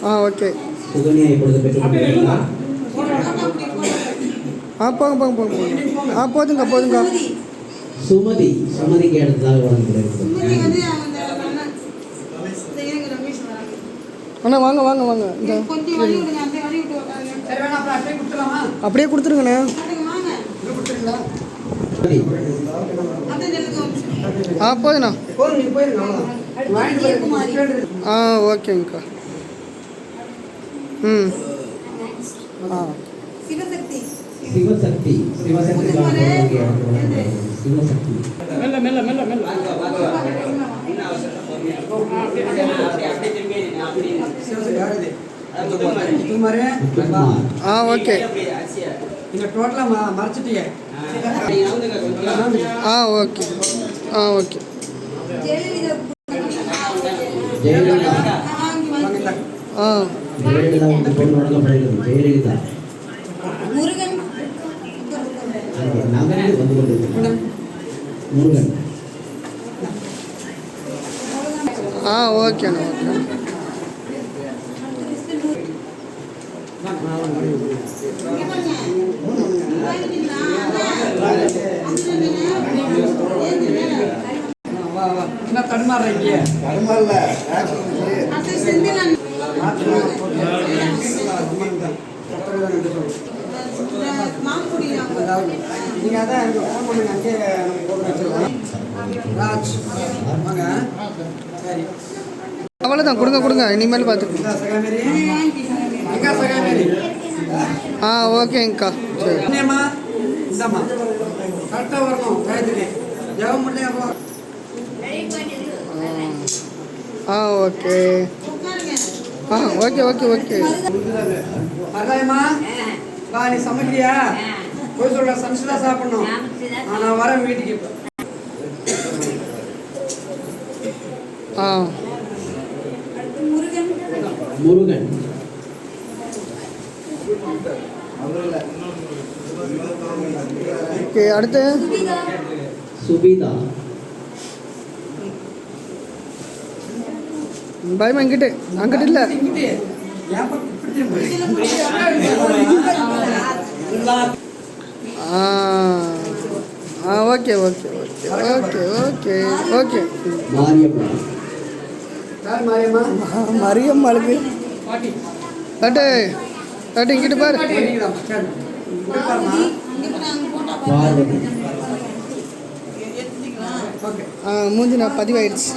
Okay. Sukanya இப்பொழுது பெற்றுக்கொண்டிருக்கிறார். போங்க போதுங்க. சுமதிக்கு அடுத்ததாக வழங்கப்படுகிறது. அண்ணா வாங்க அப்படியே கொடுத்துருங்கண்ணே. போதுண்ணா. ஓகேங்கக்கா. சிவசக்தி ஓகே. ஓகே. ஜெயலலிதா பொண்ணு வழங்கப்படுகிறது. ஜெயலலிதா நகரில் வந்து கொண்டிருக்கிறார். முருகன் ஓகேண்ணா. அவ்வளோதான். கொடுங்க இனிமேல் பார்த்துக்கோங்க. ஓகேங்கக்கா. சரி. ஓகே. நீ சமைக்கிறியா? போய் சொல்ற, சமைச்சுதான் சாப்பிடணும். நான் வரேன் வீட்டுக்கு. முருகன் ஓகே. அடுத்து சுபிதா. பயமா அங்கிட்டு இல்லை. ஓகே. மரியம்மாளுக்கு தட்டு இங்கிட்டு பாரு. மூஞ்சி நான் பதிவாயிடுச்சு.